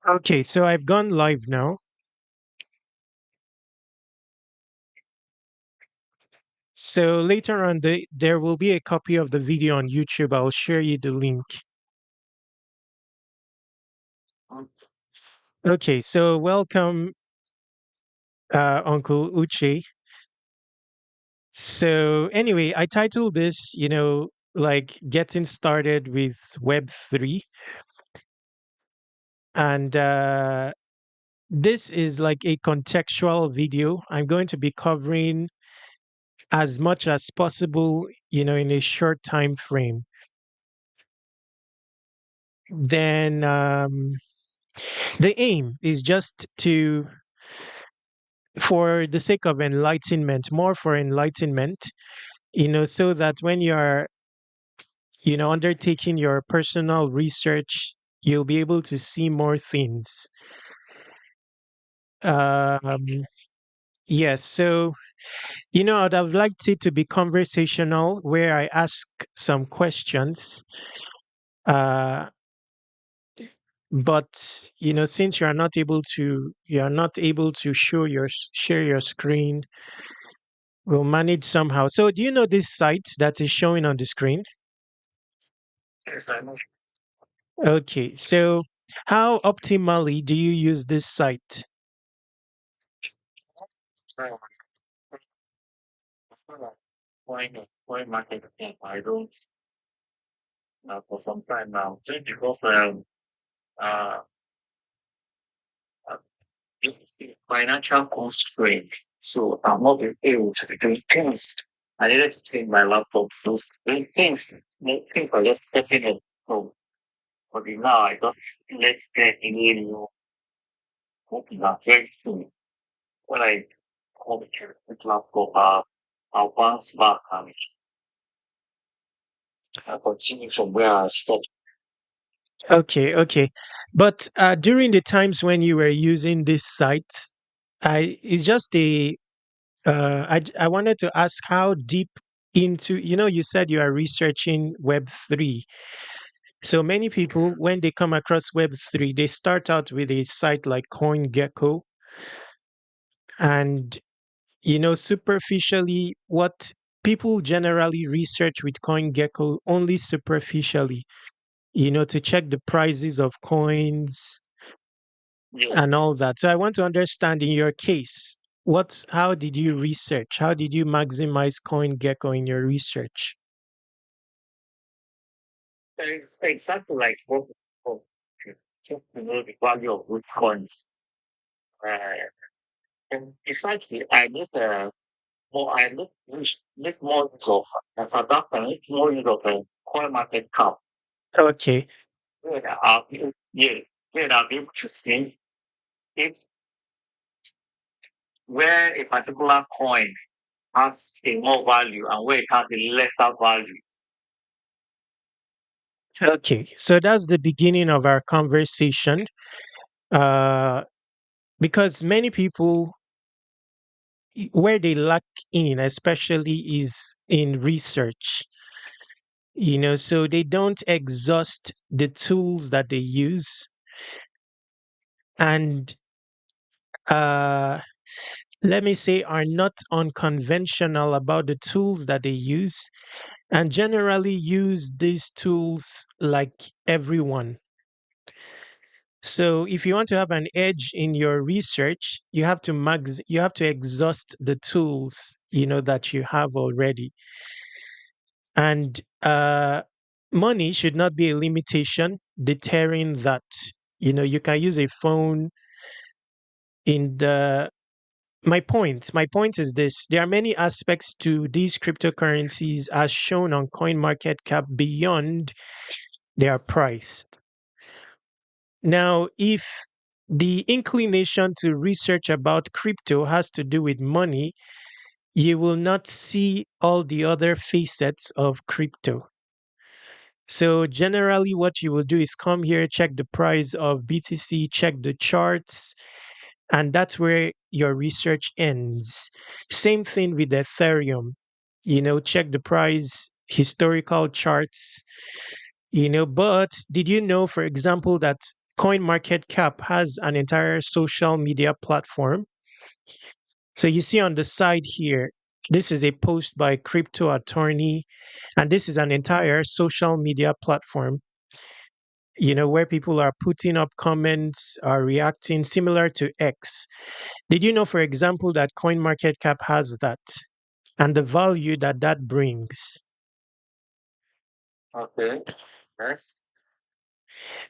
Okay, so I've gone live now. So later on, there will be a copy of the video on YouTube. I'll share you the link. Okay, so welcome, Uncle Uche. So anyway, I titled this, like getting started with Web3. And this is like a contextual video. I'm going to be covering as much as possible, in a short time frame. Then the aim is just for the sake of enlightenment, more for enlightenment, so that when you're, undertaking your personal research, you'll be able to see more things. Um, yes. So, I'd have liked it to be conversational where I ask some questions. Uh, but since you're not able to share your screen, we'll manage somehow. So do you know this site that is showing on the screen? Yes, I know. Okay, so how optimally do you use this site? Now, why market thing? I don't for some time now. Just because uh uh, it's the financial constraint, so I'm not being able to be doing things. I needed to change my laptop. Those things are just stepping up. So for the now, I don't let's get any new hoping that very soon when I come to the laptop, I'll bounce back and I'll continue from where I stopped. Okay, okay. But during the times when you were using this site, it's just I wanted to ask how deep into, you said you are researching Web3. So many people, when they come across Web3, they start out with a site like CoinGecko. And, superficially, what people generally research with CoinGecko only superficially, to check the prices of coins Yeah. and all that. So I want to understand in your case, how did you research? How did you maximize CoinGecko in your research? Exactly like what just to know the value of good coins. Uh, and precisely, I make more use of as a doctor, I make more use of a coin market cap. Okay. Yeah, where I'll be able to see if where a particular coin has a more value and where it has a lesser value. Okay. So that's the beginning of our conversation. Uh, because many people, where they lack in, especially, is in research. So they don't exhaust the tools that they use. And uh, let me say, are not unconventional about the tools that they use and generally use these tools like everyone. So if you want to have an edge in your research, you have to exhaust the tools, that you have already. And money should not be a limitation deterring that. You can use a phone in the my point is this: there are many aspects to these cryptocurrencies as shown on CoinMarketCap beyond their price. Now, if the inclination to research about crypto has to do with money, you will not see all the other facets of crypto. So generally what you will do is come here, check the price of BTC, check the charts, and that's where your research ends. Same thing with Ethereum. Check the price, historical charts, but did you know, for example, that CoinMarketCap has an entire social media platform. So you see on the side here, this is a post by Crypto Attorney, and this is an entire social media platform, where people are putting up comments, are reacting, similar to X. Did you know, for example, that CoinMarketCap has that and the value that that brings? Okay. Yes.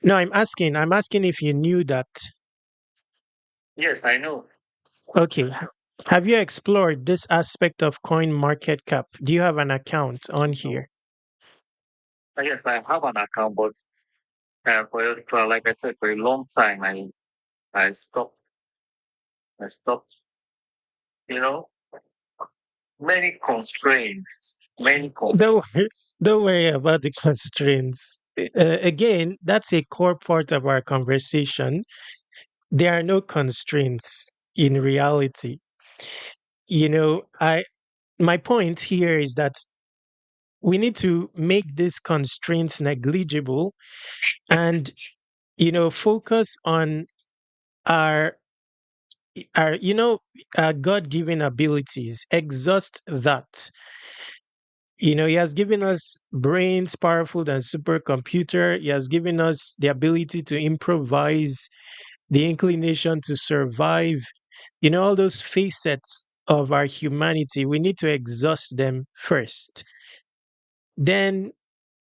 No, I'm asking if you knew that. Yes, I know. Okay. Have you explored this aspect of CoinMarketCap? Do you have an account on No. here? Yes, I have an account, but for like I said, for a long time, I stopped. I stopped. You know, many constraints. Many Don't, constraints. don't worry about the constraints. Again, that's a core part of our conversation. There are no constraints in reality. My point here is that we need to make these constraints negligible and focus on our our god-given abilities, exhaust that. He has given us brains powerful than supercomputer. He has given us the ability to improvise, the inclination to survive. All those facets of our humanity, we need to exhaust them first. Then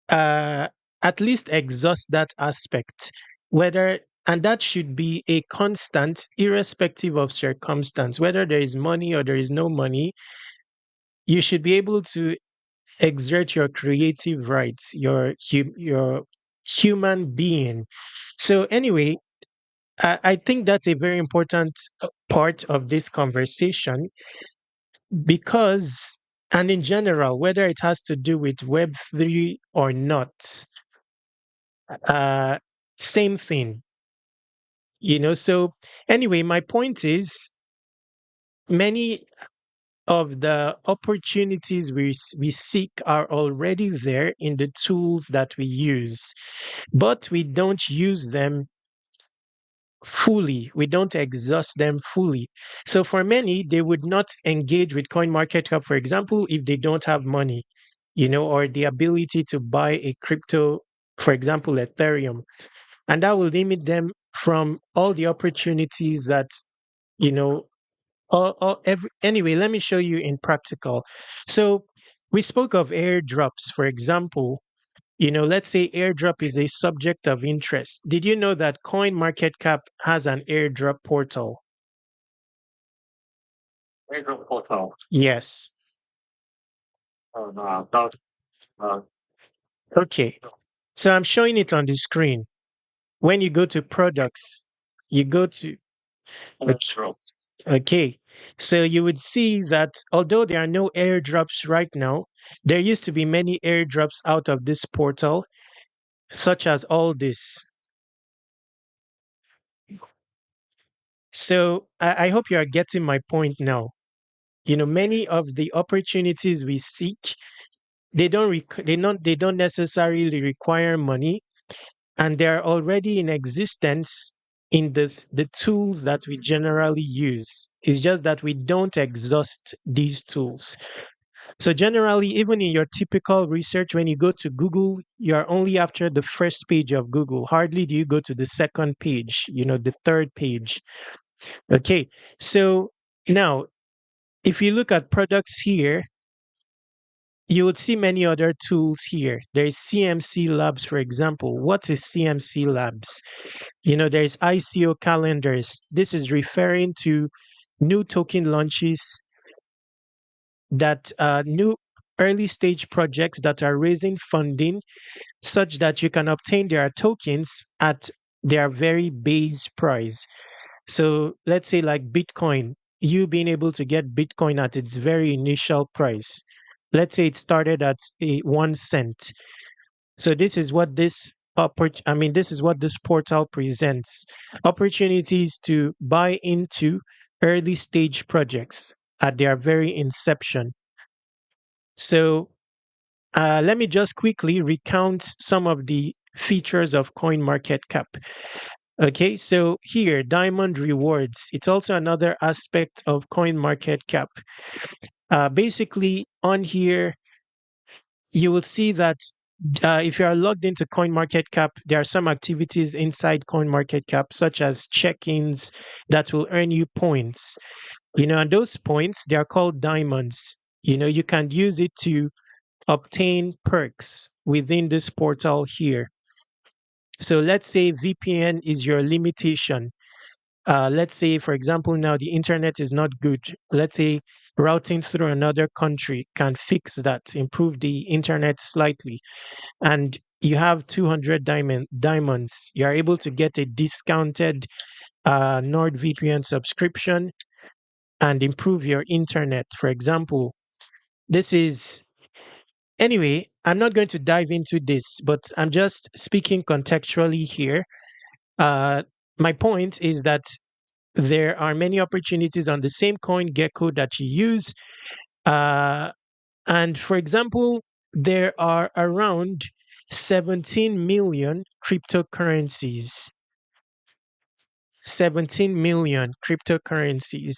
uh, at least exhaust that aspect, whether and that should be a constant, irrespective of circumstance, whether there is money or there is no money. You should be able to exert your creative rights, your human being. So anyway, I think that's a very important part of this conversation because, and in general, whether it has to do with Web3 or not, uh, same thing. So anyway, my point is many of the opportunities we seek are already there in the tools that we use, but we don't use them fully. We don't exhaust them fully. So for many, they would not engage with CoinMarketCap, for example, if they don't have money, or the ability to buy a crypto, for example, Ethereum. And that will limit them from all the opportunities that, you know, anyway, let me show you in practical. So we spoke of airdrops, for example. Let's say airdrop is a subject of interest. Did you know that CoinMarketCap has an airdrop portal? Airdrop portal. Yes. Oh no, that uh, Okay. So I'm showing it on the screen. When you go to products, you go to, okay. airdrop. Okay. So you would see that although there are no airdrops right now, there used to be many airdrops out of this portal, such as all this. So I hope you are getting my point now. Many of the opportunities we seek, they don't necessarily require money, and they're already in existence in the tools that we generally use. It's just that we don't exhaust these tools. So generally, even in your typical research, when you go to Google, you're only after the first page of Google. Hardly do you go to the second page, the third page. Okay. So now, if you look at products here, you would see many other tools here. There's CMC Labs, for example. What is CMC Labs? There's ICO calendars. This is referring to new token launches, that new early stage projects that are raising funding such that you can obtain their tokens at their very base price. So let's say like Bitcoin, you being able to get Bitcoin at its very initial price. Let's say it started at a 1 cent. So this is what this is what this portal presents: opportunities to buy into early stage projects at their very inception. So let me just quickly recount some of the features of CoinMarketCap. Okay, so here, diamond rewards. It's also another aspect of coin market cap. Basically, on here, you will see that if you are logged into coin market cap, there are some activities inside coin market cap, such as check-ins that will earn you points. And those points, they are called diamonds. You can use it to obtain perks within this portal here. So let's say VPN is your limitation. Let's say, for example, now the internet is not good. Let's say routing through another country can fix that, improve the internet slightly, and you have 200 diamonds. You are able to get a discounted NordVPN subscription and improve your internet. For example, this is anyway. I'm not going to dive into this, but I'm just speaking contextually here. Uh, my point is that there are many opportunities on the same coin gecko that you use. Uh, and for example, there are around 17 million cryptocurrencies. 17 million cryptocurrencies.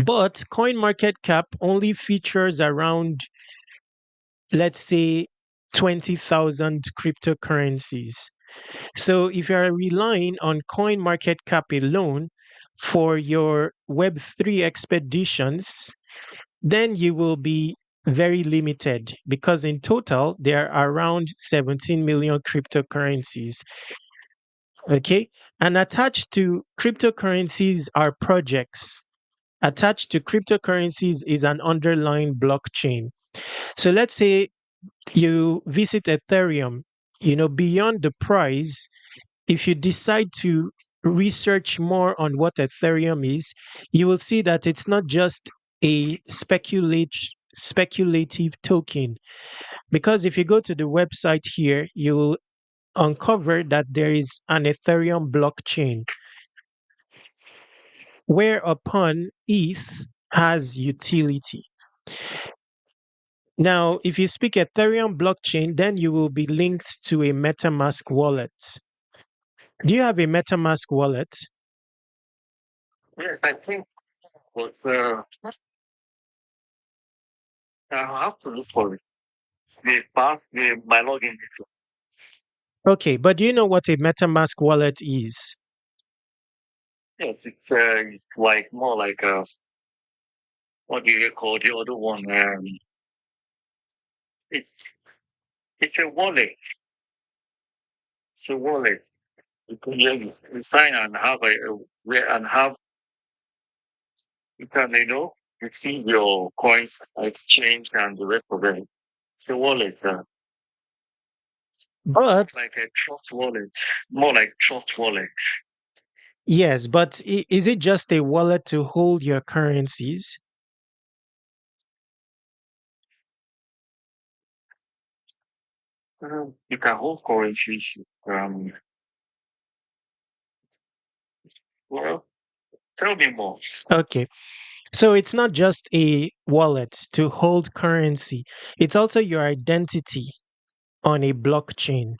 But coin market cap only features around, let's say, 20,000 cryptocurrencies. So if you are relying on coin market cap alone for your Web3 expeditions, then you will be very limited because in total there are around 17 million cryptocurrencies. Okay. And attached to cryptocurrencies are projects. Attached to cryptocurrencies is an underlying blockchain. So let's say you visit Ethereum, beyond the price, if you decide to research more on what Ethereum is, you will see that it's not just a speculative token. Because if you go to the website here, you will uncover that there is an Ethereum blockchain, whereupon ETH has utility. Now, if you speak Ethereum blockchain, then you will be linked to a MetaMask wallet. Do you have a MetaMask wallet? Yes, I think but I have to look for it. My login details. Okay, but do you know what a MetaMask wallet is? Yes, it's like more like what do you call the other one? It's it's a wallet. It's a wallet. You sign and have and have you can receive your coins, exchange, and the rest of them. It's a wallet. But Like a trust wallet, more like trust wallet. yes, but is it just a wallet to hold your currencies? You can hold currencies. Well, tell me more. Okay, so it's not just a wallet to hold currency, it's also your identity on a blockchain.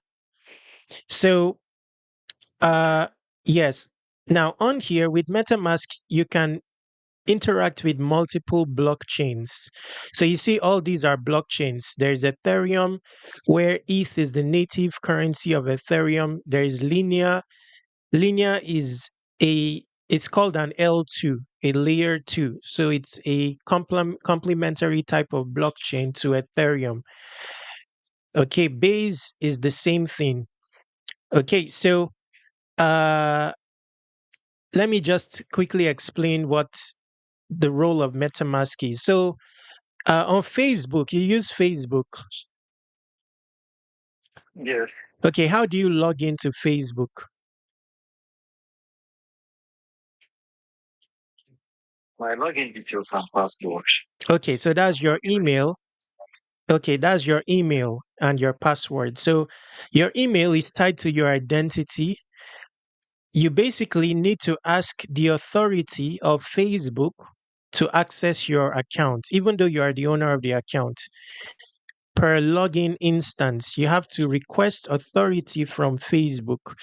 So, uh, yes. Now, on here with MetaMask, you can interact with multiple blockchains. So you see, all these are blockchains. There's Ethereum, where ETH is the native currency of Ethereum. There is Linea. Linea is it's called an L2, a layer two. So it's a complementary type of blockchain to Ethereum. Okay, Base is the same thing. Okay, so uh, let me just quickly explain what the role of MetaMask is. So on Facebook, you use Facebook. Yes, Okay, how do you log into Facebook? my login details and password. Okay, so that's your email. Okay, that's your email and your password. So your email is tied to your identity. You basically need to ask the authority of Facebook to access your account, even though you are the owner of the account. Per login instance, you have to request authority from Facebook.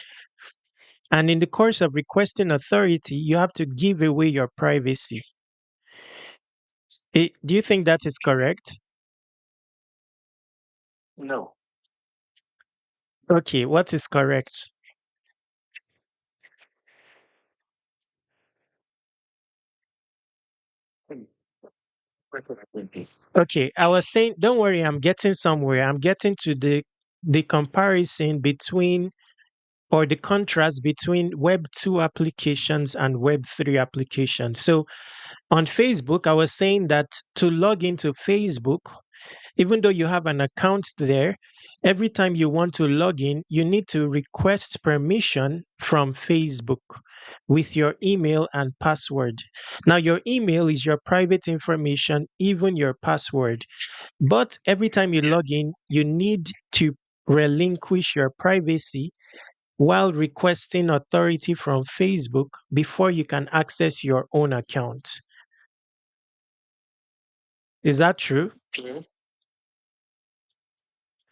And in the course of requesting authority, you have to give away your privacy. Do you think that is correct? No. Okay, what is correct? Hmm. What could I think? Okay, I was saying, don't worry, I'm getting somewhere. I'm getting to the comparison between or the contrast between Web 2 applications and Web 3 applications. So on Facebook, I was saying that to log into Facebook, even though you have an account there, every time you want to log in, you need to request permission from Facebook with your email and password. Now, your email is your private information, even your password. But every time you log Yes. in, you need to relinquish your privacy while requesting authority from Facebook before you can access your own account. Is that true? Okay.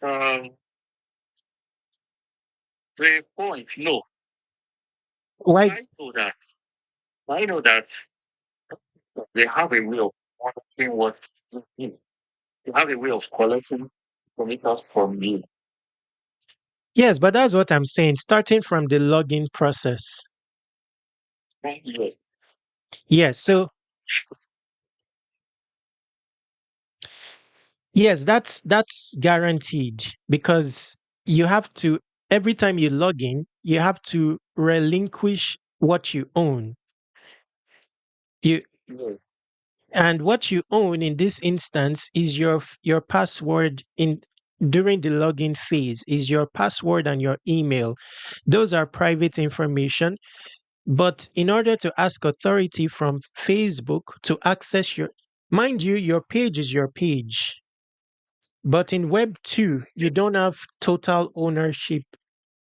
Um, 3 points. No. Why? I know that. I know that they have a way of monitoring what you do. They have a way of collecting information from you. Yes, but that's what I'm saying, starting from the login process. Yes. Yes, so yes, that's guaranteed because you have to every time you log in, you have to relinquish what you own. You Yes. and what you own in this instance is your password in during the login phase is your password and your email. Those are private information. But in order to ask authority from Facebook to access mind you, your page is your page. But in Web 2, you don't have total ownership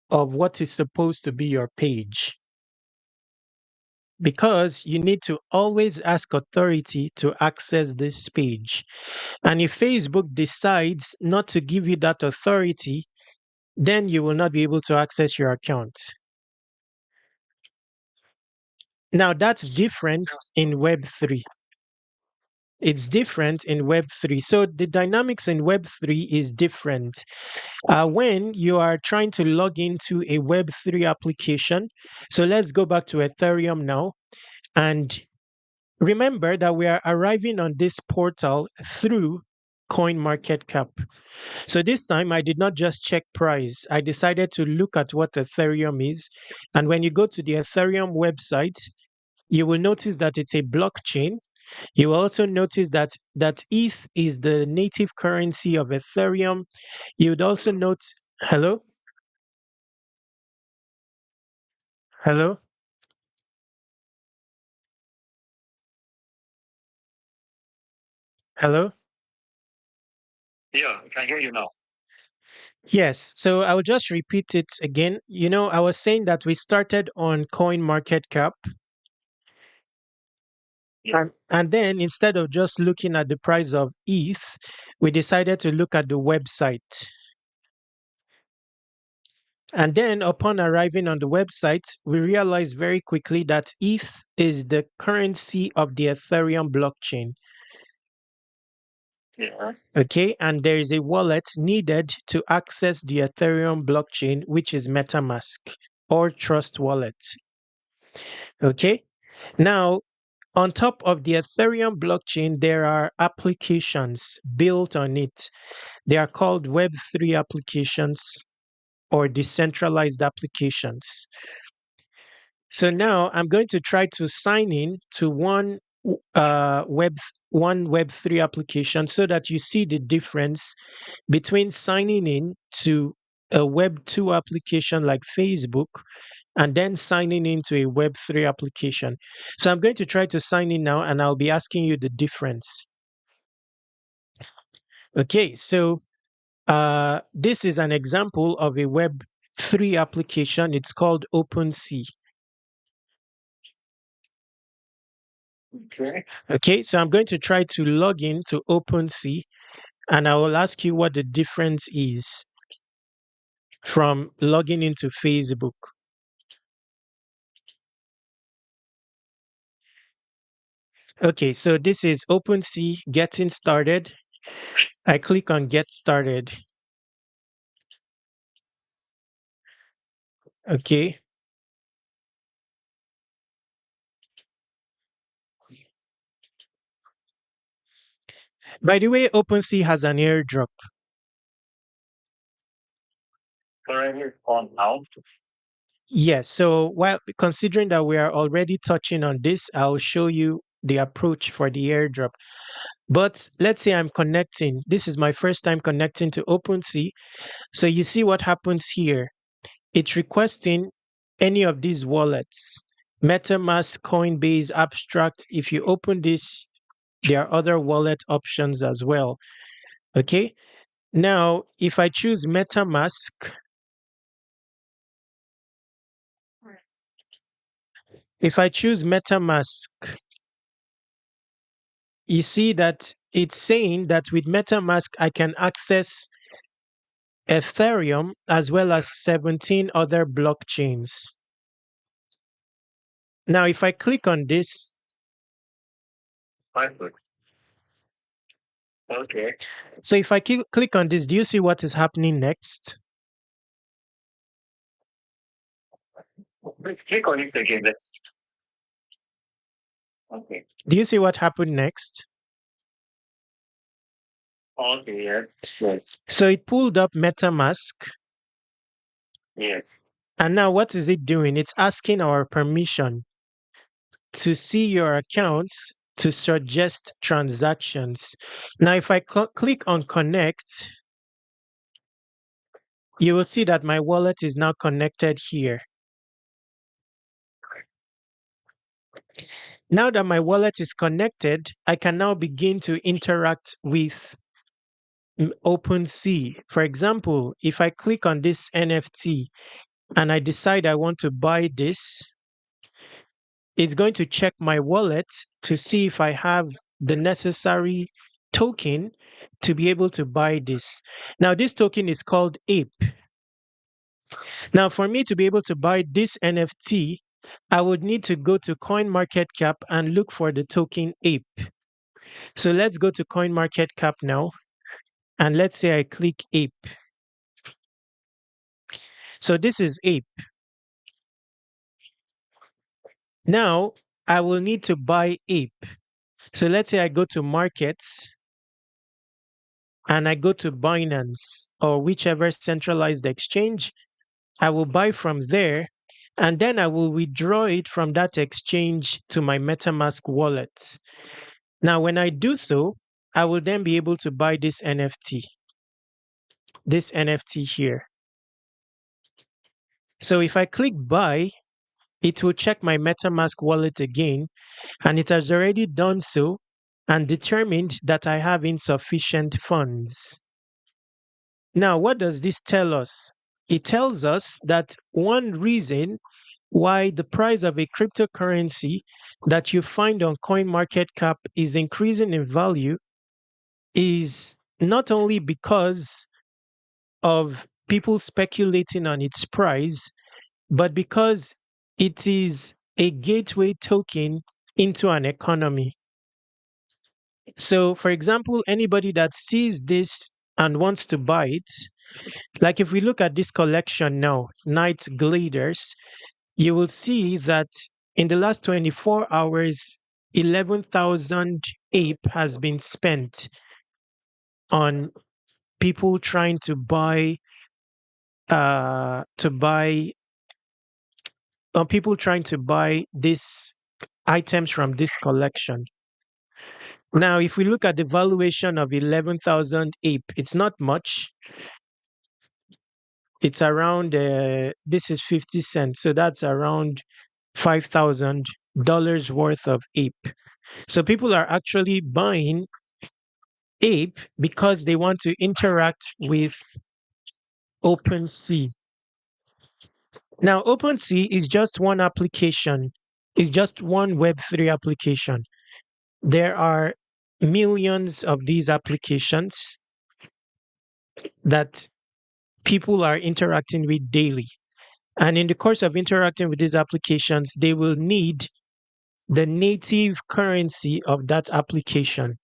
of what is supposed to be your page because you need to always ask authority to access this page. And if Facebook decides not to give you that authority, then you will not be able to access your account. Now, that's different in Web 3. It's different in Web3. So the dynamics in Web3 is different. When you are trying to log into a Web3 application, so let's go back to Ethereum now. And remember that we are arriving on this portal through CoinMarketCap. So this time I did not just check price. I decided to look at what Ethereum is. And when you go to the Ethereum website, you will notice that it's a blockchain. You will also notice that ETH is the native currency of Ethereum. You would also note, hello, hello, hello. Yeah, I can hear you now. Yes, so I will just repeat it again. I was saying that we started on Coin Market Cap, Yeah. and then instead of just looking at the price of ETH, we decided to look at the website. And then upon arriving on the website, we realized very quickly that ETH is the currency of the Ethereum blockchain. Yeah. Okay, and there is a wallet needed to access the Ethereum blockchain, which is MetaMask or Trust Wallet. Okay, now on top of the Ethereum blockchain, there are applications built on it. They are called Web3 applications or decentralized applications. So now I'm going to try to sign in to Web3 application so that you see the difference between signing in to a Web2 application like Facebook and then signing into a Web3 application. So I'm going to try to sign in now and I'll be asking you the difference. Okay, so this is an example of a Web3 application. It's called OpenSea. Okay. Okay, so I'm going to try to log in to OpenSea and I will ask you what the difference is from logging into Facebook. Okay, so this is OpenSea getting started. I click on get started. Okay. By the way, OpenSea has an airdrop. Currently on now. Yes. So while considering that we are already touching on this, I'll show you the approach for the airdrop. But let's say I'm connecting. This is my first time connecting to OpenSea. So you see what happens here. It's requesting any of these wallets. MetaMask, Coinbase, Abstract. If you open this, there are other wallet options as well. Okay. Now, if I choose MetaMask, if I choose MetaMask, you see that it's saying that with MetaMask, I can access Ethereum as well as 17 other blockchains. Now, if I click on this, Perfect. Okay. so if I click on this, do you see what is happening next? Please click on it again. Let's. Okay. Do you see what happened next? Okay. Yes. Yes. So it pulled up MetaMask. Yes. And now what is it doing? It's asking our permission to see your accounts to suggest transactions. Now, if I click on connect, you will see that my wallet is now connected here. Now that my wallet is connected, I can now begin to interact with OpenSea. For example, if I click on this NFT and I decide I want to buy this, it's going to check my wallet to see if I have the necessary token to be able to buy this. Now, this token is called APE. Now, for me to be able to buy this NFT, I would need to go to CoinMarketCap and look for the token APE. So let's go to CoinMarketCap now, and let's say I click APE. So this is APE. Now, I will need to buy APE. So let's say I go to markets and I go to Binance or whichever centralized exchange. I will buy from there and then I will withdraw it from that exchange to my MetaMask wallet. Now, when I do so, I will then be able to buy this NFT here. So if I click buy, it will check my MetaMask wallet again, and it has already done so and determined that I have insufficient funds. Now, what does this tell us? It tells us that one reason why the price of a cryptocurrency that you find on CoinMarketCap is increasing in value is not only because of people speculating on its price, but because it is a gateway token into an economy. So, for example, anybody that sees this and wants to buy it, like if we look at this collection now, Night Gliders, you will see that in the last 24 hours, 11,000 ape has been spent on people trying to buy on people trying to buy these items from this collection. Now, if we look at the valuation of 11,000 ape, it's not much. It's around this is 50 cents, so that's around $5,000 worth of ape. So people are actually buying ape because they want to interact with OpenSea. Now, OpenSea is just one application, is just one Web3 application. There are millions of these applications that people are interacting with daily. And in the course of interacting with these applications, they will need the native currency of that application.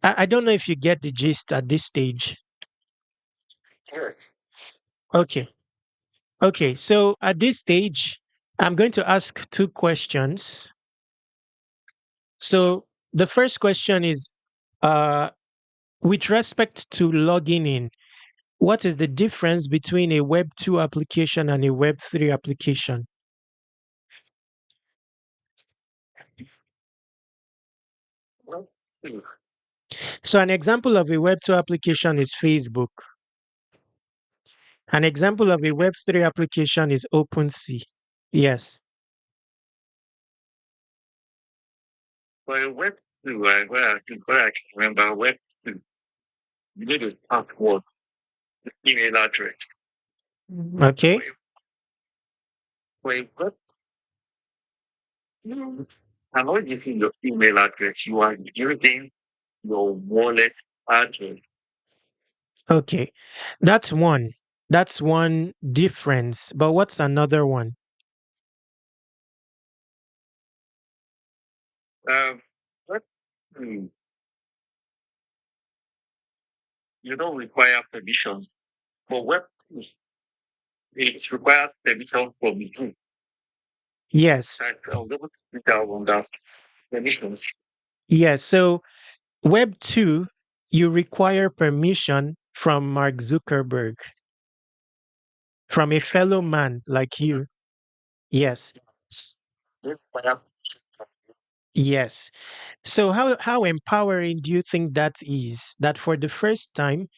I don't know if you get the gist at this stage. Yes. Okay. Okay. So at this stage, I'm going to ask two questions. So the first question is uh, with respect to logging in, what is the difference between a Web2 application and a Web3 application? Well, So an example of a Web2 application is Facebook. An example of a Web3 application is OpenSea. Yes. for Web 2, where I can remember Web 2, you need a password, email address. Okay. For a Web 2, I'm not using your email address. You are using your wallet address. Okay. That's one. That's one difference. But what's another one? Um, Web 2, you don't require permission. For Web 2, it requires permission from you. Yes. I was able to pick out on that permission. Yes. So Web2, you require permission from Mark Zuckerberg, from a fellow man like you. Yes. S- You require Yes. So how empowering do you think that is? That for the first time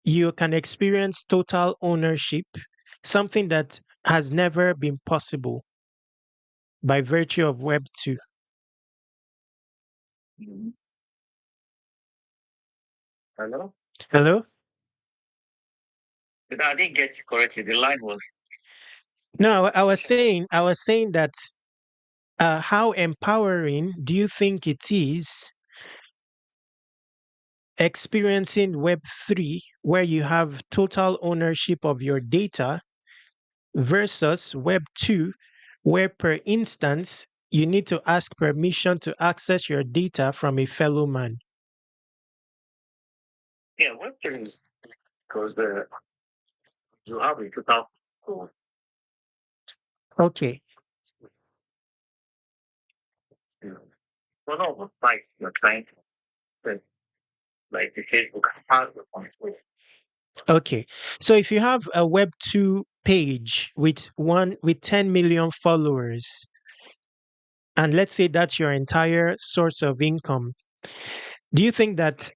you can experience total ownership, something that has never been possible by virtue of Web 2. Mhm. Hello? Hello? I didn't get you correctly. The line was No, I was saying that how empowering do you think it is experiencing Web 3 where you have total ownership of your data versus Web 2 where per instance you need to ask permission to access your data from a fellow man? yeah, Web 3 is because you have a total control. Okay. One of the sites you're trying to set, like the Facebook has the control. Okay. So if you have a Web 2 page with 10 million followers, and let's say that's your entire source of income, do you think that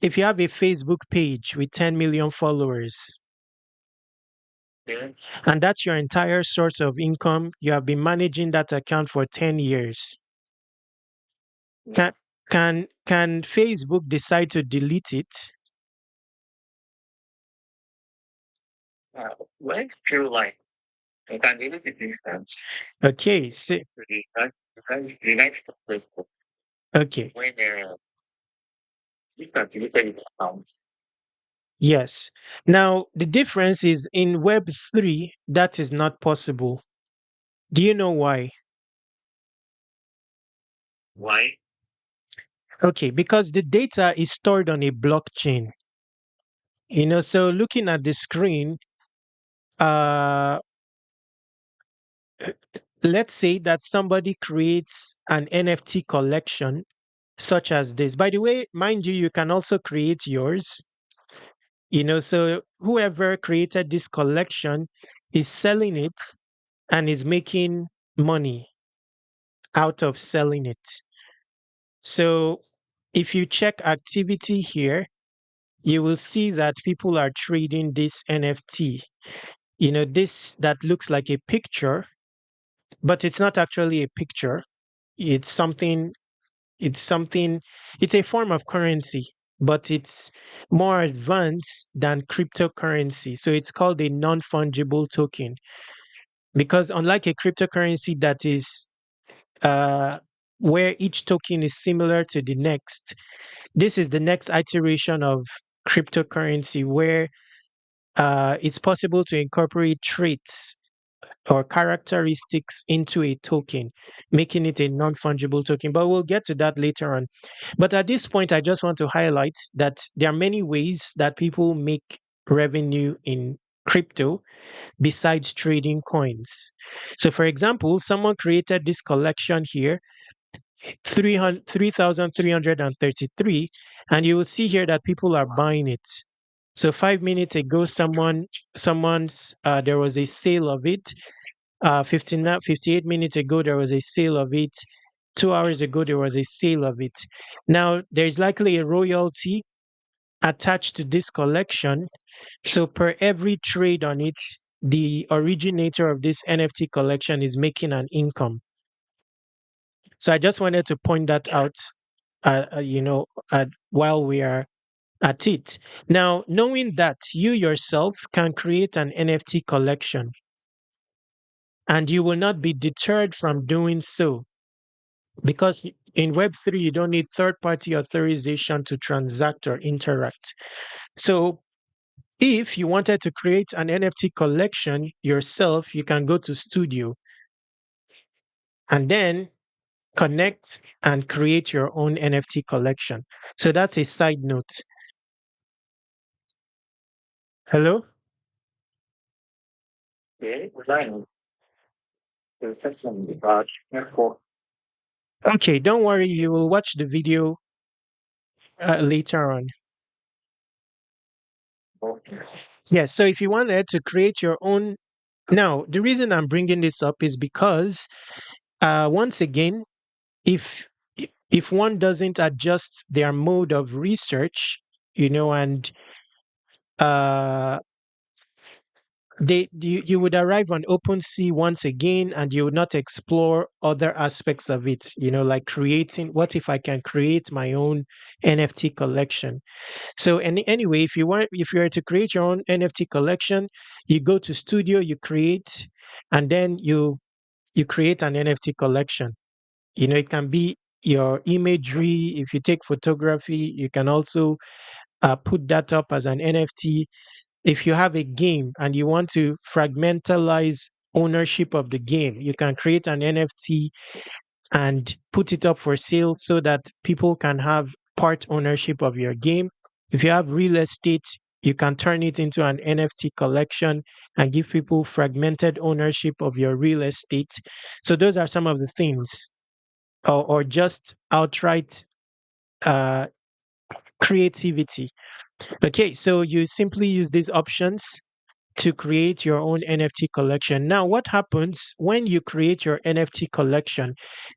if you have a Facebook page with 10 million followers Okay? and that's your entire source of income, you have been managing that account for 10 years, can can Facebook decide to delete it? When you feel like you can delete it instance, Okay. So, the next Facebook okay. when you can delete the account. Yes. Now, the difference is in Web 3, that is not possible. Do you know why? Why? Okay, because the data is stored on a blockchain. So looking at the screen, uh, let's say that somebody creates an NFT collection such as this. By the way, mind you, you can also create yours. So whoever created this collection is selling it and is making money out of selling it. So if you check activity here, you will see that people are trading this NFT. This that looks like a picture, but it's not actually a picture. It's something, it's something, it's a form of currency, but it's more advanced than cryptocurrency. So it's called a non fungible token because unlike a cryptocurrency that is uh, where each token is similar to the next, this is the next iteration of cryptocurrency where it's possible to incorporate traits or characteristics into a token, making it a non-fungible token. But we'll get to that later on. But at this point, I just want to highlight that there are many ways that people make revenue in crypto besides trading coins. So, for example, someone created this collection here, 3,333, and you will see here that people are buying it. So 5 minutes ago, someone's there was a sale of it. 58 minutes ago, there was a sale of it. 2 hours ago, there was a sale of it. Now, there's likely a royalty attached to this collection. So, per every trade on it, the originator of this NFT collection is making an income. So, I just wanted to point that out, while we are at it. Now, knowing that you yourself can create an NFT collection and you will not be deterred from doing so, because in Web3, you don't need third party authorization to transact or interact. So, if you wanted to create an NFT collection yourself, you can go to Studio and then connect and create your own NFT collection. So, that's a side note. Hello? Okay, design. The section about network. Okay, don't worry, you will watch the video later on. Yes, so if you wanted to create your own. Now, the reason I'm bringing this up is because, once again, if if one doesn't adjust their mode of research, and uh, you would arrive on OpenSea once again, and you would not explore other aspects of it. Like creating. What if I can create my own NFT collection? So, anyway, if you were to create your own NFT collection, you go to Studio, you create, and then you create an NFT collection. It can be your imagery. If you take photography, you can also put that up as an NFT. If you have a game and you want to fragmentalize ownership of the game, you can create an NFT and put it up for sale so that people can have part ownership of your game. If you have real estate, you can turn it into an NFT collection and give people fragmented ownership of your real estate. So those are some of the things, or just outright uh, creativity. Okay, so you simply use these options to create your own NFT collection. Now, what happens when you create your NFT collection?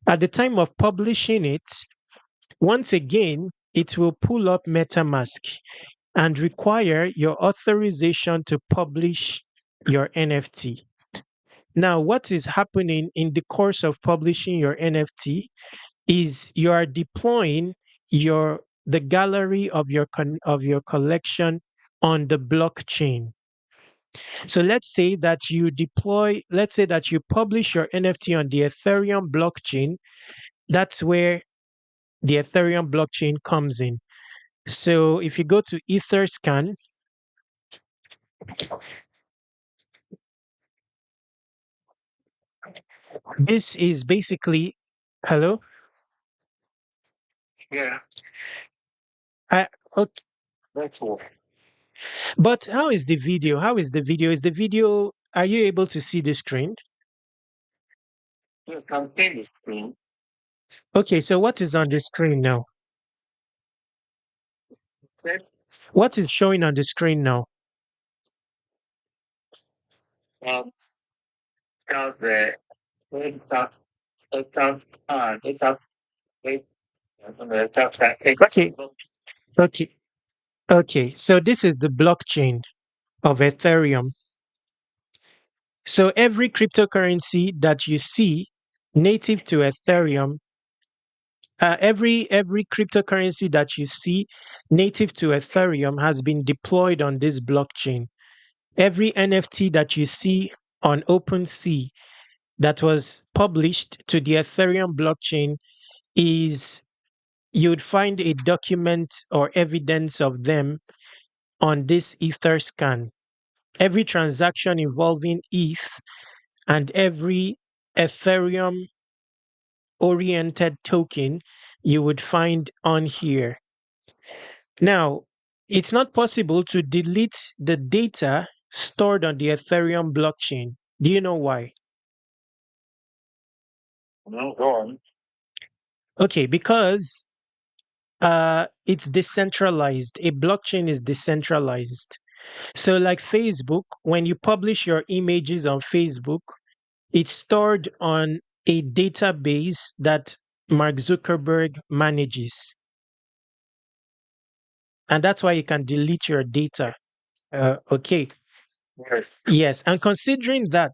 At the time of publishing it, once again, it will pull up MetaMask and require your authorization to publish your NFT. Now, what is happening in the course of publishing your NFT is you are deploying the gallery of your collection on the blockchain. So let's say that you publish your NFT on the Ethereum blockchain. That's where the Ethereum blockchain comes in. So if you go to Etherscan, this is basically, hello. Yeah, I, okay, that's all. but how is the video? How is the video? Is the video? Are you able to see the screen? You can take the screen. Okay, so what is on the screen now? Set What is showing on the screen now? up down the data data data Okay, okay, okay. So this is the blockchain of Ethereum. So every cryptocurrency that you see native to Ethereum, every cryptocurrency that you see native to Ethereum has been deployed on this blockchain. Every NFT that you see on OpenSea that was published to the Ethereum blockchain is you'd find a document or evidence of them on this Etherscan. Every transaction involving ETH and every Ethereum oriented token you would find on here. Now, it's not possible to delete the data stored on the Ethereum blockchain. Do you know why? No, go on. Okay, because it's decentralized. A blockchain is decentralized. So, like Facebook, when you publish your images on Facebook, it's stored on a database that Mark Zuckerberg manages. And that's why you can delete your data. Okay. Yes. Yes. And considering that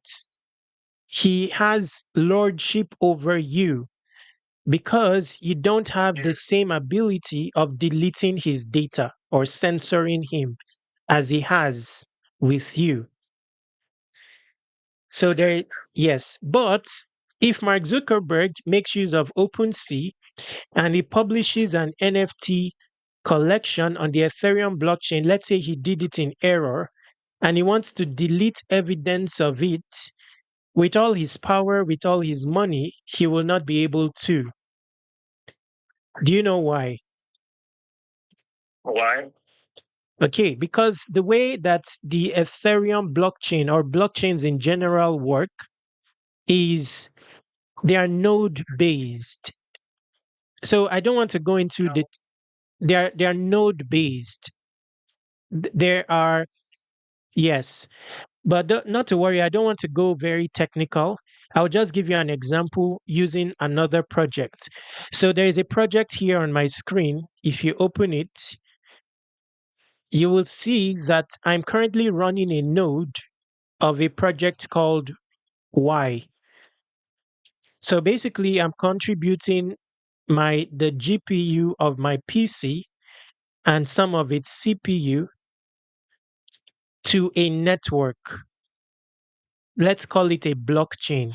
he has lordship over you because you don't have the Yes. same ability of deleting his data or censoring him as he has with you. So there, yes. But if Mark Zuckerberg makes use of OpenSea and he publishes an NFT collection on the Ethereum blockchain, let's say he did it in error, and he wants to delete evidence of it, with all his power, with all his money, he will not be able to. Do you know why? Why? Okay, because the way that the Ethereum blockchain or blockchains in general work is they are node based. So I don't want to go into the No. they are node based. There are yes, but not to worry, I don't want to go very technical. I'll just give you an example using another project. So there is a project here on my screen. If you open it, you will see that I'm currently running a node of a project called Y. So basically, I'm contributing the GPU of my PC and some of its CPU to a network. Let's call it a blockchain.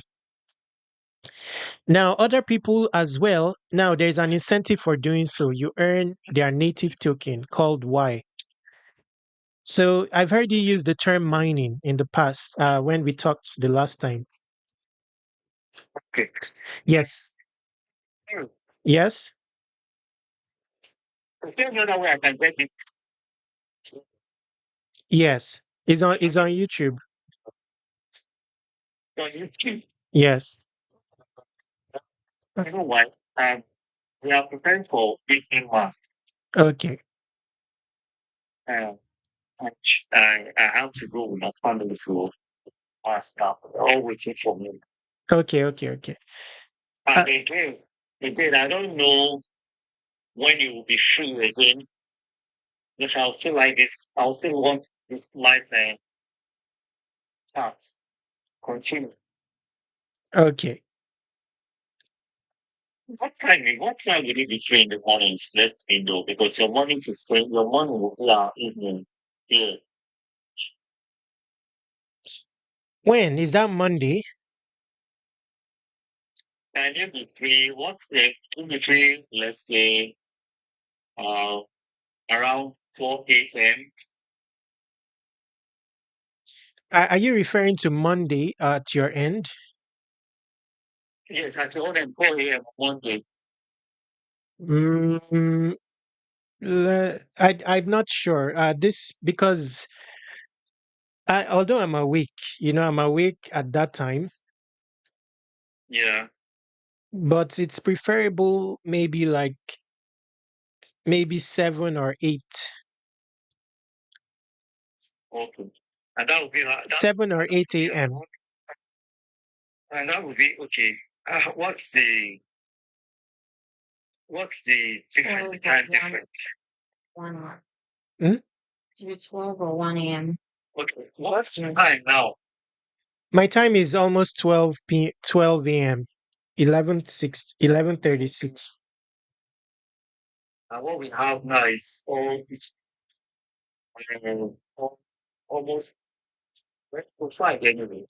Now, other people as well, now there's an incentive for doing so. You earn their native token called Y. So I've heard you use the term mining in the past when we talked the last time. Okay. Yes. Hmm. Yes. There's another way I can get it Yes. It's on YouTube. on YouTube. Yes. You know why? We are preparing for big month. Okay. Um, and I have to go with my family to our staff. They're all waiting for me. Okay. Okay. Okay. Uh, And again, I don't know when you will be free again. Because I'll still like this. I'll still want this life and chance continue. okay. What time will you be free in the mornings? Let me know because your morning is free. Your morning will be our evening. Yeah. When is that Monday? And you'll be free. You'll be free, let's say, uh, around 4 a.m. Are you referring to Monday at your end? Yes, at your own 4 a.m. on Monday. Mm, I'm not sure. This because although I'm awake, I'm awake at that time, Yeah. but it's preferable maybe 7 or 8, Okay. And that would be like that. 7 or 8 a.m. And that would be okay. What's the different time difference? 1 hour. Hmm? Is it 12 or 1 a.m.? Okay. What's the time now? My time is almost 12 a.m. 11:36. And what we have now is almost let's go 5 anyway.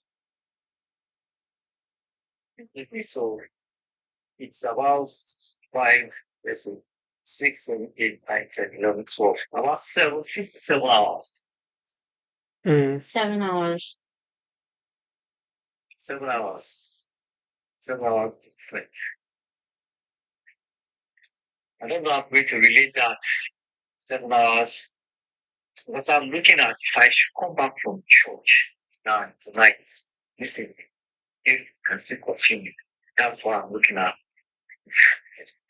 Okay, so it's about 5, let's see, 6, 7, 8, 9, 10, 11, 12. About 7 hours. Mm. 7 hours. 7 hours. 7 hours different. I don't know how I'm going to relate that. 7 hours. What I'm looking at, if I should come back from church now tonight, this evening, if you can still continue, that's what I'm looking at.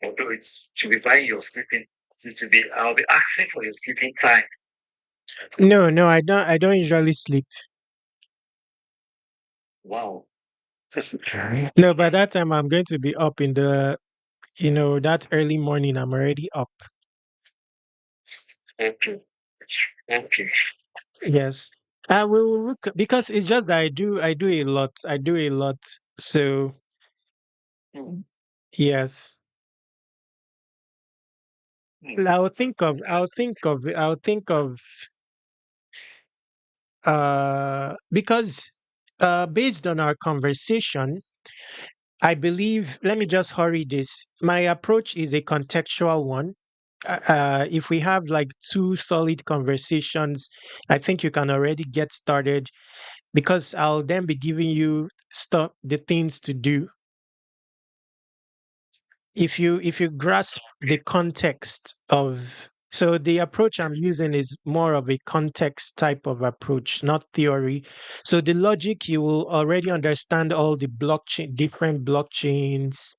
Although it's to be buying your sleeping, to be, I'll be asking for your sleeping time. No, no, I don't usually sleep. Wow. No, by that time I'm going to be up in the, that early morning. I'm already up. Okay. Okay. Yes. I will look because it's just that I do a lot. I do a lot. So Hmm. yes. Hmm. I'll think of because based on our conversation, I believe, let me just hurry this. My approach is a contextual one. If we have like two solid conversations, I think you can already get started because I'll then be giving you stuff, the things to do. If you grasp the context of, so the approach I'm using is more of a context type of approach, not theory. So the logic, you will already understand all the blockchain, different blockchains,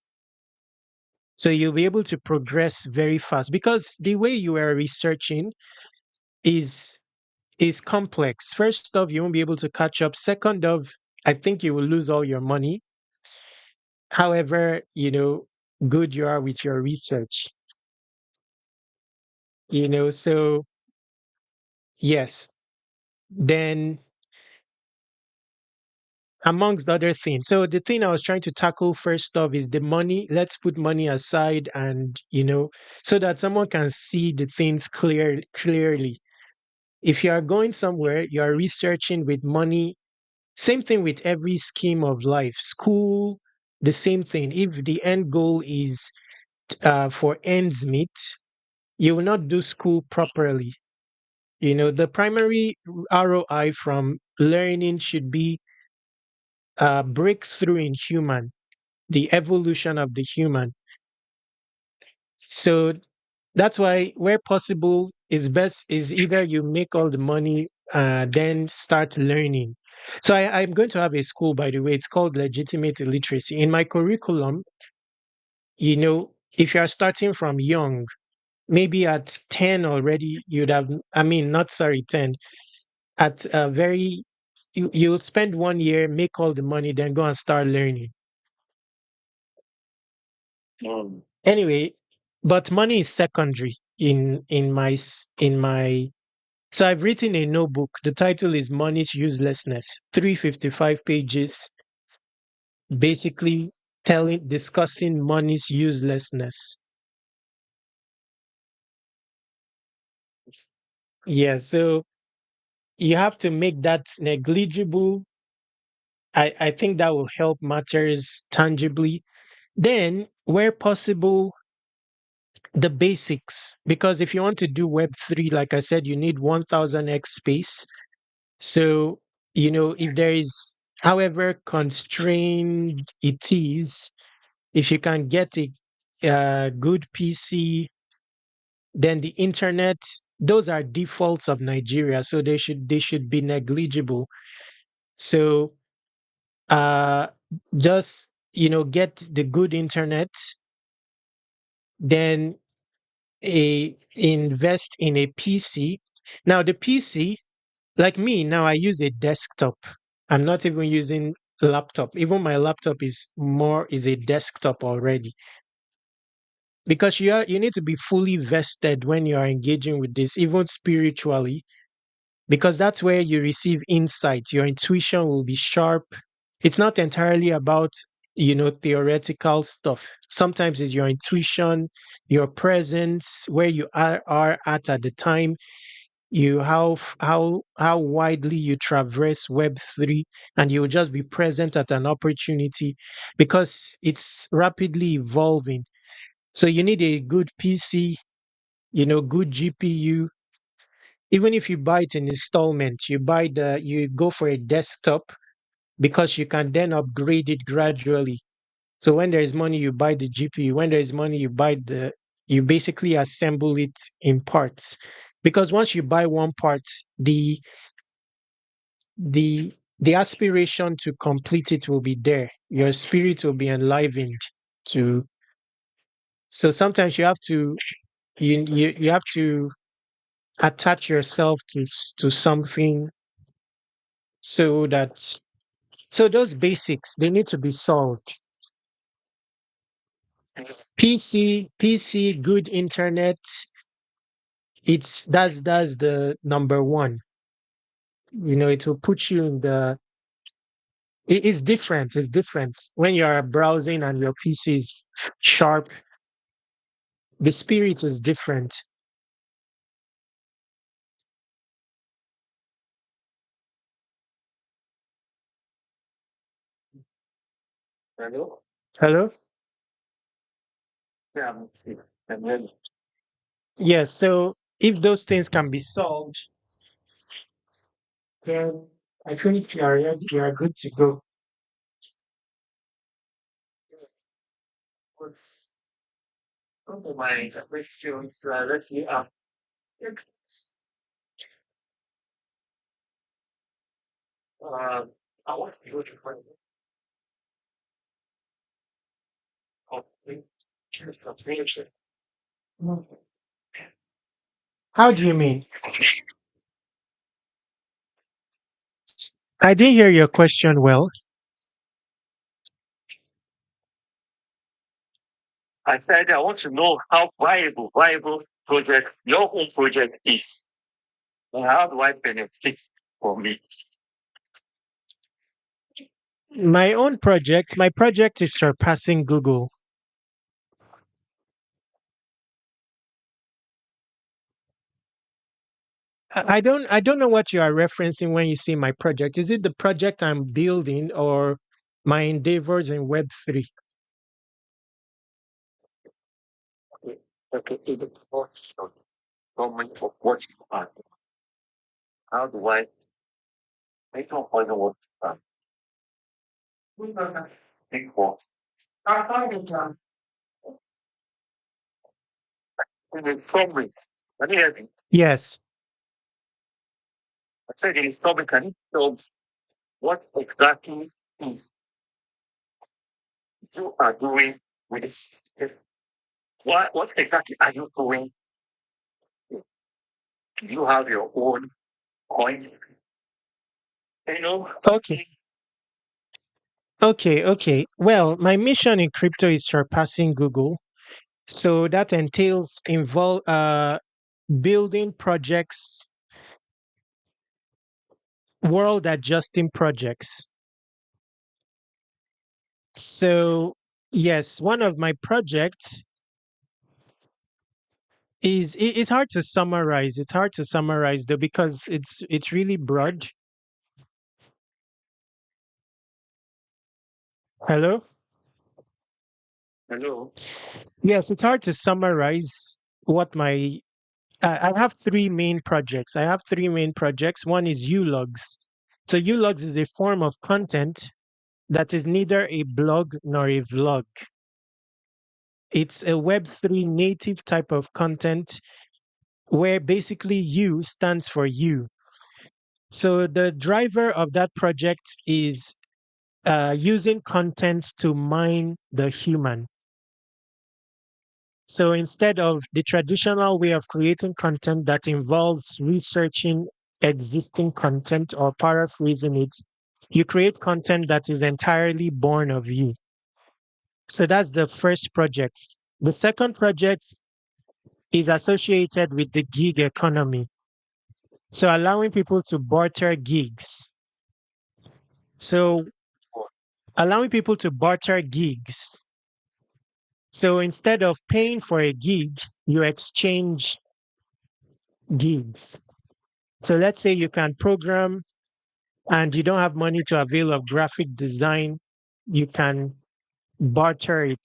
so you'll be able to progress very fast because the way you are researching is is complex. First off, you won't be able to catch up. Second off, I think you will lose all your money. However, good you are with your research. So yes. Then amongst other things. So the thing I was trying to tackle first off is the money. Let's put money aside and so that someone can see the things clearly. If you are going somewhere, you are researching with money. Same thing with every scheme of life. School, the same thing. If the end goal is for ends meet, you will not do school properly. The primary ROI from learning should be breakthrough in human, the evolution of the human. So that's why, where possible, is best is either you make all the money, then start learning. So I'm going to have a school, by the way. It's called Legitimate Illiteracy. In my curriculum, if you are starting from young, maybe at 10 already, you'd have, I mean, not sorry, 10, at a very, you'll spend 1 year, make all the money, then go and start learning. Hmm. Anyway, but money is secondary in my. So I've written a notebook. The title is Money's Uselessness. 355 pages, basically discussing money's uselessness. Yeah, so you have to make that negligible. I think that will help matters tangibly. Then, where possible, the basics. Because if you want to do Web3, like I said, you need 1000x space. So, if there is, however constrained it is, if you can get a good PC, then the internet, those are defaults of Nigeria, so they should be negligible. So uh just get the good internet, then invest in a PC. Now the PC, like me now, I use a desktop. I'm not even using laptop. Even my laptop is a desktop already, because you need to be fully vested when you are engaging with this, even spiritually, because that's where you receive insight. Your intuition will be sharp. It's not entirely about theoretical stuff. Sometimes it's your intuition, your presence, where you are at the time, how widely you traverse Web3, and you'll just be present at an opportunity because it's rapidly evolving. So you need a good PC, good GPU. Even if you buy it in installment, you go for a desktop, because you can then upgrade it gradually. So when there is money, you buy the GPU. When there is money, you basically assemble it in parts. Because once you buy one part, the the aspiration to complete it will be there. Your spirit will be enlivened to. So sometimes you have to attach yourself to something so that so those basics they need to be solved. PC, good internet, it's that's the number one. It will put you in the it's different. It's different. When you're browsing and your PC is sharp, the spirit is different. Hello? Hello? Yeah, I'm ready. Yes, so if those things can be solved, then I think you are good to go. What's one of my questions? Let me ask. I want to go to find complete information. How do you mean? I didn't hear your question well. I said I want to know how viable project your own project is. And how do I benefit from it? My project is surpassing Google. I don't know what you are referencing when you say my project. Is it the project I'm building or my endeavors in Web3? Okay, okay, it is not government of what you are. How do I don't find what you are. Think what? It is problem. Can you hear me? Yes. I said it is problem. Can you tell what exactly you are doing with this? What exactly are you doing? Do you have your own coin? You know, Okay. Okay. Well, my mission in crypto is surpassing Google. So that entails building projects, world adjusting projects. So yes, one of my projects it's hard to summarize. It's hard to summarize though because it's really broad. Hello? hello. Yes, it's hard to summarize what my I have three main projects. I have three main projects. One is ulogs. So ulogs is a form of content that is neither a blog nor a vlog. It's a Web3 native type of content where basically U stands for you. So the driver of that project is using content to mine the human. So instead of the traditional way of creating content that involves researching existing content or paraphrasing it, you create content that is entirely born of you. So that's the first project. The second project is associated with the gig economy. So allowing people to barter gigs. So allowing people to barter gigs. So instead of paying for a gig, you exchange gigs. So let's say you can program and you don't have money to avail of graphic design, you can barter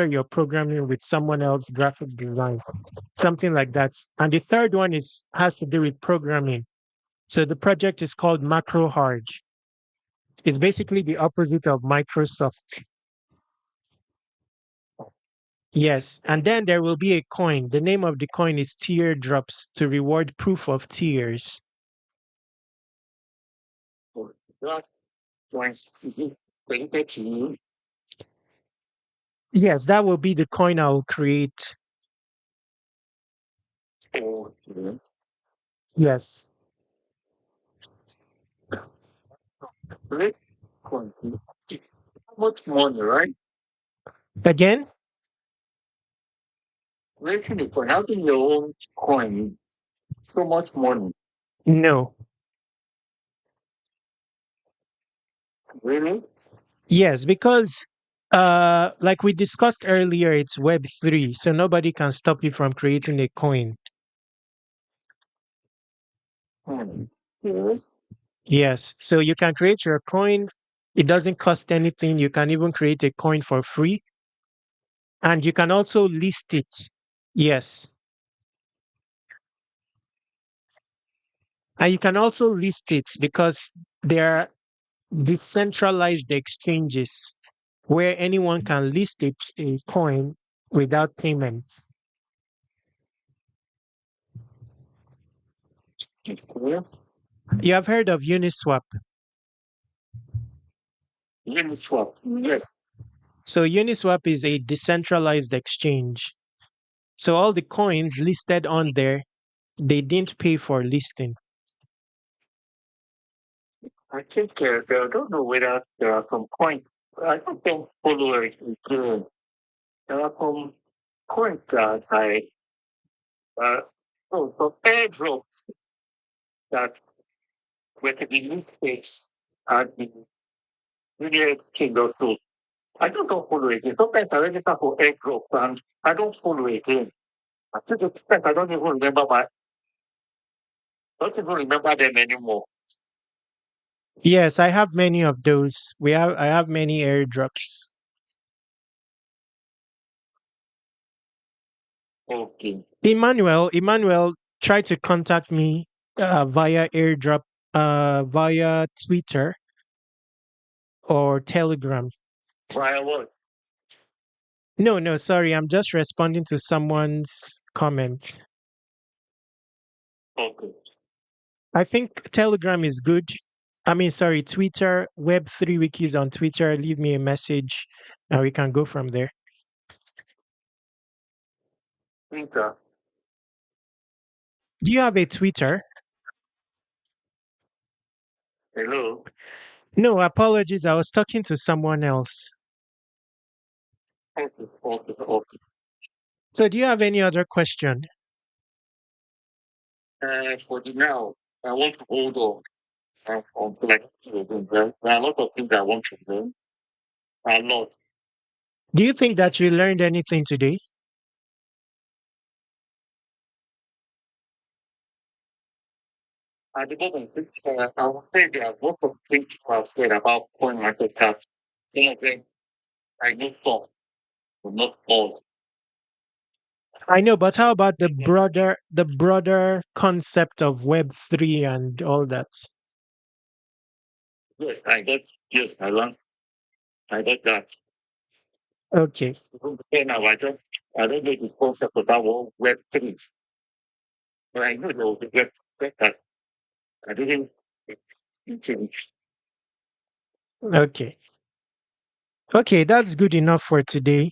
your programming with someone else graphic design, something like that. And the third one is has to do with programming. So the project is called Macro Hard. It's basically the opposite of Microsoft. Yes. And then there will be a coin. The name of the coin is Teardrops to reward proof of tears. So that coins is it related to you? Yes, that will be the coin I'll create. Okay. Yes. Great coin. How much money, right? Again? Making the coin, having your own coin, so much money. No. Really? Yes, because like we discussed earlier, it's Web3, so nobody can stop you from creating a coin. Hmm. Yes. Yes. So you can create your coin. It doesn't cost anything. You can even create a coin for free. And you can also list it. Yes. And you can also list it because there are decentralized exchanges where anyone can list it a coin without payment. Yeah. You have heard of Uniswap. Uniswap. Yes. So Uniswap is a decentralized exchange. So all the coins listed on there, they didn't pay for listing. I think I don't know whether there are some coins. I don't follow it again. There are some coins that uh, some airdrops that were to be used at the United Kingdom. So I just don't follow it again. Sometimes I register for airdrop and I don't follow it again. I think the extent I don't even remember them anymore. Yes, I have many of those. I have many airdrops. Okay. Emmanuel tried to contact me via airdrop, via Twitter or Telegram. Try what? No, no, sorry, I'm just responding to someone's comment. Okay. I think Telegram is good. I mean, sorry, Twitter, Web3 wikis on Twitter. Leave me a message and we can go from there. Peter. Do you have a Twitter? Hello. No, apologies. I was talking to someone else. Okay. Okay. Okay. So, do you have any other question? For the now, I want to hold on to like there are a lot of things I want to learn. A lot. Do you think that you learned anything today? At the moment, I would say there are lots of things I've said about coin market cap. Some of them I know some, but not all. I know, but how about the broader concept of Web3 and all that? Yes, yes, I got that. Okay. Even now, I don't know the concept of that one Web3, but I know there was a Web that I didn't finish. Okay. Okay, that's good enough for today.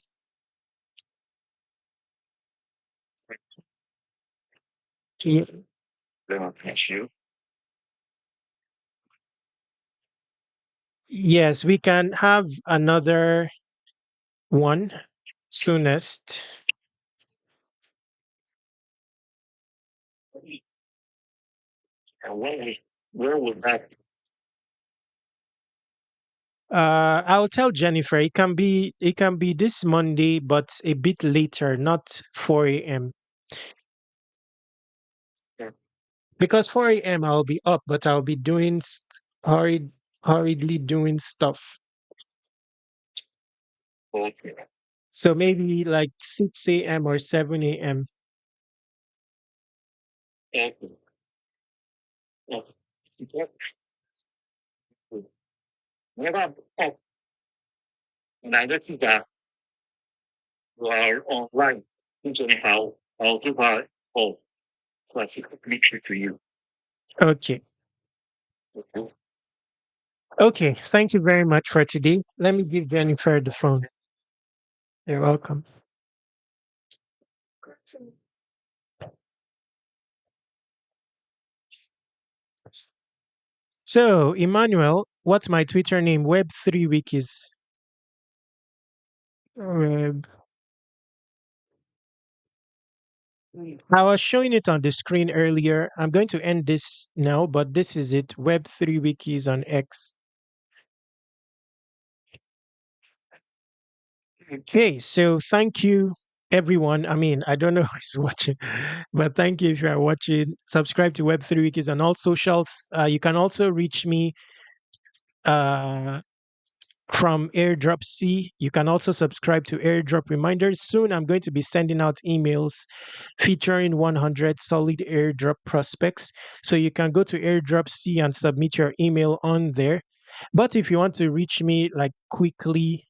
Ye- Then I'll catch you. Yes, we can have another one soonest. And where would that I'll tell Jennifer it can be this Monday, but a bit later, not 4 a.m. be? Because 4 a.m. I'll be up, but I'll be doing hurriedly doing stuff. Okay. So maybe like 6 a.m. or 7 a.m. Okay. Okay. Never thought neither to that you are online. Usually how to buy oh specifically to you. Okay. Okay. Okay. Thank you very much for today. Let me give Jennifer the phone. You're welcome. So, Emmanuel, what's my Twitter name? Web3 Wikis. Web. I was showing it on the screen earlier. I'm going to end this now, but this is it. Web3 Wikis on X. Okay, so thank you, everyone. I mean, I don't know who's watching, but thank you if you are watching. Subscribe to Web3 Wikis on all socials. You can also reach me uh, from Airdrop C. You can also subscribe to Airdrop reminders. Soon, I'm going to be sending out emails featuring 100 solid Airdrop prospects. So you can go to Airdrop C and submit your email on there. But if you want to reach me like quickly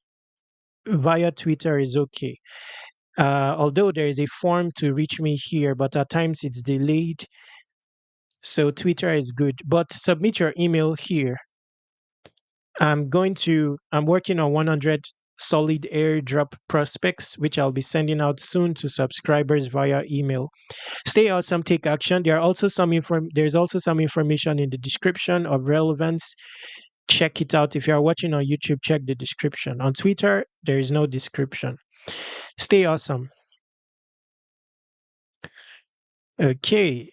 via Twitter is okay. Although there is a form to reach me here, but at times it's delayed. So Twitter is good. But submit your email here. I'm working on 100 solid airdrop prospects, which I'll be sending out soon to subscribers via email. Stay awesome, take action. There's also some information in the description of relevance. Check it out. If you are watching on YouTube, check the description. On Twitter, there is no description. Stay awesome. Okay.